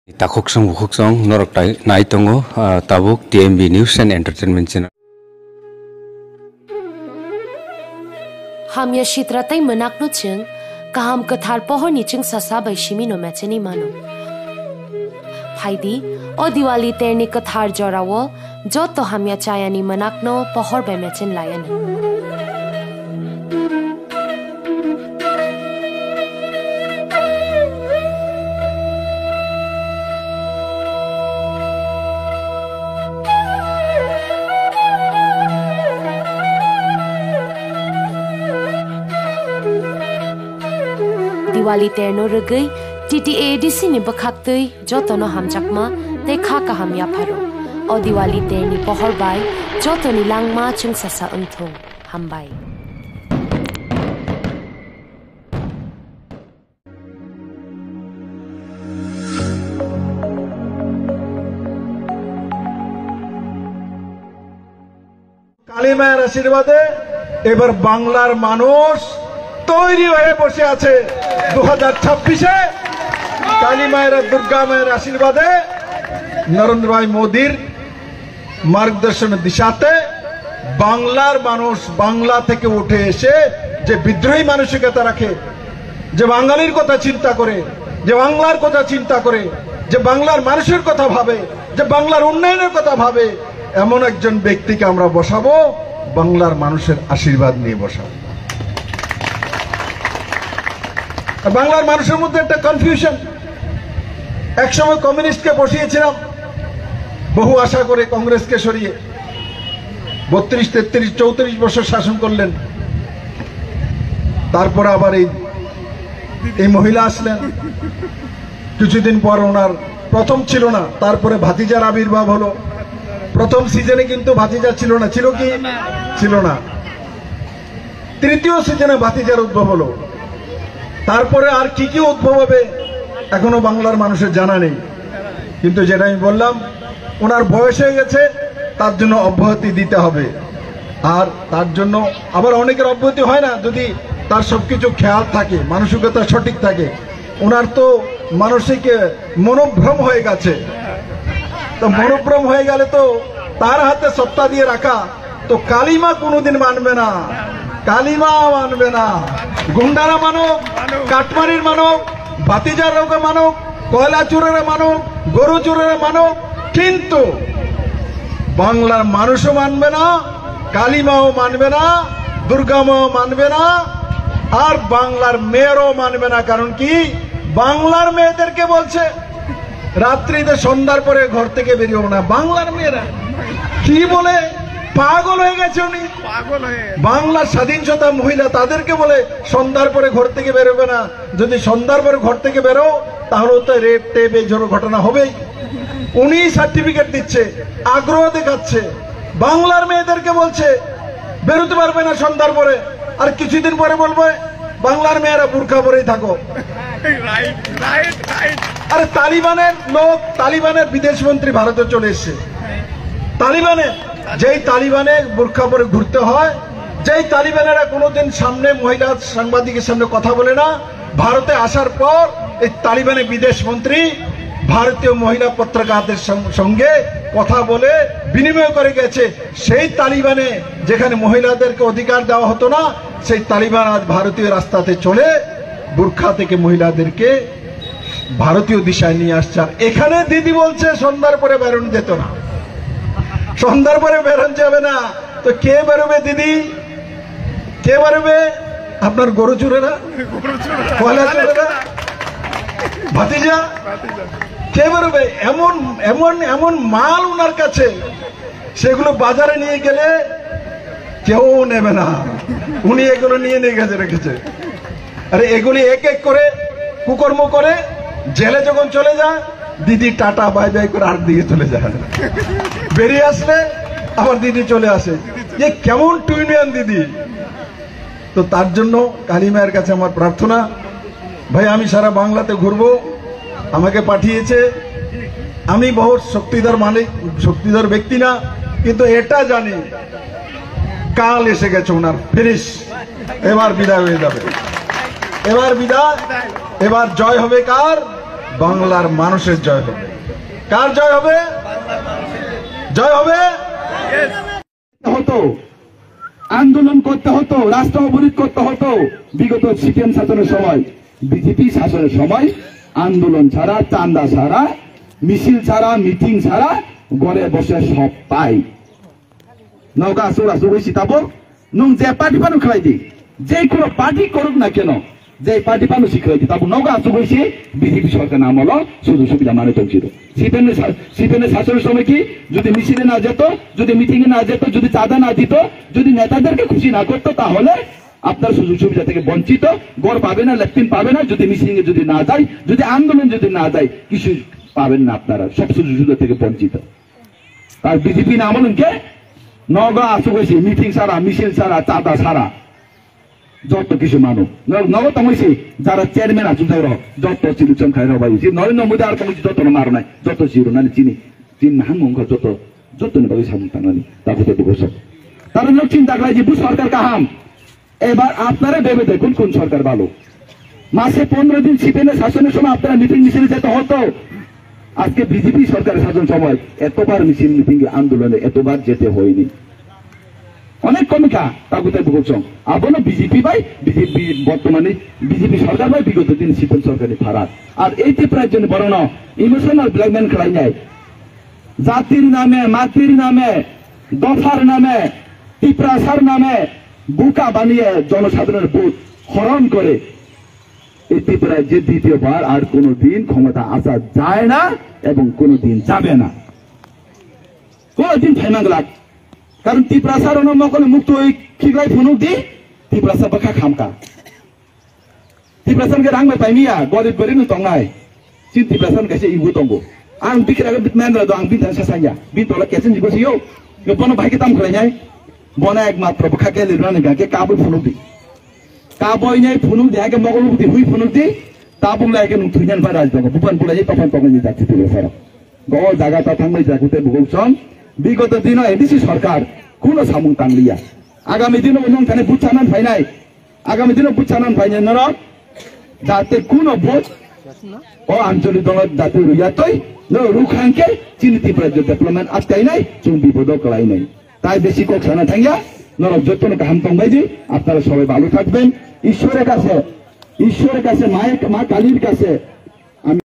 Takoksong bukoksong norok naitongo tabuk TMB News and Entertainment Channel. हम ये शित्रातै मनाकनो चिंग कहम कथार पहो निचिंग ससा बैशिमी नो मैचनी मानो फाइदी ओ दिवाली तेरनी कथार जोरावो जो तो हम या चायानी मनाकनो पहोर बे मैचन लायन दिवाली तेरनो रगई TTADC नि बखाक्तै जतनो हमजाकमा ते खाका हम या फारो ओ दिवाली तेरनी पहर बाय जतनि लांगमा चिंग ससा उन्थो हमबाय কালী মায়ের আশীর্বাদে এবার বাংলার মানুষ তৈরি হয়ে বসে আছে 2026-এ কালী মায়ের দুর্গা মায়ের আশীর্বাদে নরেন্দ্র ভাই মোদির মার্গদর্শন দিশাতে বাংলার মানুষ বাংলা থেকে উঠে এসে যে বিদ্রোহী মানসিকতা রাখে যে বাঙালির কথা চিন্তা করে যে বাংলার কথা চিন্তা করে যে বাংলার মানুষের কথা ভাবে যে বাংলার উন্নয়নের কথা ভাবে এমন একজন ব্যক্তিকে আমরা বসাবো বাংলার মানুষের আশীর্বাদ নিয়ে বসাবো বাংলার মানুষের মধ্যে একটা কনফিউশন একসময় কমিউনিস্টকে বসিয়েছিলাম বহু আশা করে কংগ্রেসকে সরিয়ে 32, 33, 34 বছর শাসন করলেন তারপর আবার এই মহিলা আসলেন কিছুদিন পর ওনার প্রথম ছিল না তারপরে ভাতিজার আবির্ভাব হলো প্রথম সিজনে কিন্তু ভাতিজা ছিল না ছিল কি ছিল না তৃতীয় সিজনে ভাতিজার উদ্ভব হলো তারপরে আর কি কি উদ্ভব হবে এখনো বাংলার মানুষের জানা নেই কিন্তু যেটা আমি বললাম ওনার বয়স হয়ে গেছে তার জন্য অব্যাহতি দিতে হবে আর তার জন্য আবার অনেকের অব্যাহতি হয় না যদি তার সবকিছু খেয়াল থাকে মানসিকতা সঠিক থাকে ওনার তো মানসিক মনোভ্রম হয়ে গেছে তো মনোভ্রম হয়ে গেলে তো তার হাতে সত্তা দিয়ে রাখা তো কালিমা কোনোদিন মানবে না কালিমা মানবে না গুন্ডারা মানব কাটমারির মানব ভাতিজার রোগে মানব কয়লা চুরের মানব গরু চুরের মানব কিন্তু বাংলার মানুষও মানবে না কালিমাও মানবে না দুর্গামাও মানবে না আর বাংলার মেয়েরও মানবে না কারণ কি বাংলার মেয়েদেরকে বলছে রাত্রিতে সন্ধ্যার পরে ঘর থেকে বেরিয়ে না বাংলার মেয়েরা কি বলে পাগল হয়ে গেছে উনি বাংলার স্বাধীনতা মহিলা তাদেরকে বলে সন্ধ্যার পরে ঘর থেকে বেরোবে না যদি সন্ধ্যার পরে ঘর থেকে বেরো তাহলে তো রেপ টেপ এই ধরনের ঘটনা হবেই উনি সার্টিফিকেট দিচ্ছে আগ্রহ দেখাচ্ছে বাংলার মেয়েদেরকে বলছে বেরোতে পারবে না সন্ধ্যার পরে আর কিছুদিন পরে বলবে বাংলার মেয়েরা বুরকা পরেই থাকো আরে তালিবানের লোক তালিবানের বিদেশ মন্ত্রী ভারতে চলে এসছে তালিবানের যেই তালিবানে বুরকা পরে ঘুরতে হয় যেই তালিবানেরা কোনোদিন সামনে মহিলা সাংবাদিকের সামনে কথা বলে না ভারতে আসার পর এই তালিবানের বিদেশ মন্ত্রী ভারতীয় মহিলা পত্রিকাদের সঙ্গে কথা বলে বিনিময় করে গেছে সেই তালিবানে যেখানে মহিলাদেরকে অধিকার দেওয়া হতো না সেই তালিবান আজ ভারতীয় রাস্তাতে চলে বুরখা থেকে মহিলাদেরকে ভারতীয় দিশায় নিয়ে আসছে আর এখানে দিদি বলছে সন্ধ্যার পরে বেরোনো যেত না সন্ধ্যার পরে বেরোন যাবে না তো কে বেরোবে দিদি কে বেরোবে আপনার গরু চুরেরা কয়লা চুরেরা ভাতিজা কে বেরোবে এমন এমন এমন মাল ওনার কাছে সেগুলো বাজারে নিয়ে গেলে কেউ নেবে না উনি এগুলো নিয়ে রেখেছে আরে এগুলি এক এক করে কুকর্ম করে জেলে যখন চলে যায় দিদি টাটা বাই বাই করে আর দিকে চলে যায় বেরিয়ে আসলে আবার দিদি চলে আসে যে কেমন টুইনিয়ান দিদি তো তার জন্য কালী মায়ের কাছে আমার প্রার্থনা ভাই আমি সারা বাংলাতে ঘুরবো আমাকে পাঠিয়েছে আমি বহুত শক্তিধর মালিক শক্তিধর ব্যক্তি না কিন্তু এটা জানি কাল এসে গেছে ওনার ফিনিশ এবার বিদায় হয়ে যাবে এবার বিদায় এবার জয় হবে কার বাংলার মানুষের জয় হবে। কার জয় হবে? জয় হবে। হতো আন্দোলন করতে হতো, রাষ্ট্র অবরোধ করতে হতো। বিগত সিপিএম শাসনের সময়, বিজেপি শাসনের সময় আন্দোলন ছাড়া, চান্দা ছাড়া, মিছিল ছাড়া, মিটিং ছাড়া ঘরে বসে সব পাই। নৌকা আসুরা সুবই সিতাবো নং যে পার্টি পানো খেলাই দি, যে কোনো পার্টি করুক না কেন, যে পার্টি পানো শিখাই দি তারপর নৌকা আসু বসে বিজেপি সরকার নাম হলো সুযোগ সুবিধা মানে চলছিল। সিপিএমের শাসনের সময় কি যদি মিছিলে না যেত, যদি মিটিং এ না যেত, যদি চাঁদা না দিত, যদি নেতাদেরকে খুশি না করতো, তাহলে আপনার সুযোগ সুবিধা থেকে বঞ্চিত, গড় পাবে না, লেফটিন পাবে না। যদি মিটিং এ যদি না যায়, যদি আন্দোলন যদি না যায়, কিছু পাবেন না, আপনারা সব সুযোগ সুবিধা থেকে বঞ্চিত। আর বিজেপি না বলুন কে নগা আসু গেছে মিটিং ছাড়া, মিছিল ছাড়া, চাঁদা ছাড়া যত কিছু মানুষ নগদ হয়েছে। যারা চেয়ারম্যান আছো যাই যত চিরুচন খাই রাখি নরেন্দ্র মোদী আর কমিটি যত মার নাই, যত চিরু নানি চিনি চিনি হাং মঙ্গ যত যত নেবাগে সামনে টাঙানি তারপরে বসে তারা লোক চিন্তা করে যে সরকার কাহাম। এবার আপনারা ভেবে দেখুন কোন সরকার ভালো। মাসে 15 দিন সিপিএমের শাসনের সময় আপনারা মিটিং মিছিলে যেতে হতো। আজকে বিজেপি সরকারের শাসন সময় এতবার মিছিল মিটিং আন্দোলনে এতবার যেতে হয়নি। অনেক কমিকা তাগুতে বলছেন আবনো বিজেপি ভাই, বিজেপি বর্তমানে বিজেপি সরকার ভাই বিগত দিন সিপিএম সরকারের ফারাক। আর এই ত্রিপুরার জন্য বড় না ইমোশনাল ব্ল্যাকমেল খেলাই নাই। জাতির নামে, মাতৃর নামে, দফার নামে, ত্রিপুরাসার নামে বুকা বানিয়ে জনসাধারণের ভোট হরণ করে এই ত্রিপুরায় যে দ্বিতীয়বার আর কোনদিন ক্ষমতা আসা যায় না এবং কোনদিন যাবে না, কোনদিন ফাইনাল লাগ। কারণ ত্রিপুরাসার অনমকলে মুক্ত ওই খিগলাই ফনুক দি ত্রিপুরাসা বাখা খামকা ত্রিপুরাসানকে রাংবাই পাইমিয়া গরিব গরিব তংনাই চিন ত্রিপুরাসান কাছে ইবু তंगो आं बिखिरागा बिटमेंद्र दो आं बिनता सासाया बिनतला केसन जिगोसियो बनो भाइके ताम खलायनाय बना एकमात्र बखाके लिरनानै गाके काबु फुनुक दि काबयनाय फुनुक देहाके मगलु दि हुइ फुनुक दि ताबुंलायके नु थुइनान बाराज दङ बुपान बुलाय तफान तंगनि जाति तुले सर गो जागाता थांबाय जाकुते बुगौसन বিগত দিন এডিসি সরকার কোন সামুং টাংলিয়া। আগামী দিন ওখানে বুঝানান ফাইনাই, আগামী দিন বুঝানান ফাইনাই নর যাতে কোন ভোট ও আঞ্চলিক দল যাতে রইয়াতই ন রুখানকে চিনিতি প্রজে ডেভেলপমেন্ট আটকাই নাই, চুম বিপদ করাই নাই। তাই বেশি কক সানা থাঙ্গা নর যতন কাহাম তংবাইজি আপনারা সবাই ভালো থাকবেন। ঈশ্বরের কাছে মা কালীর কাছে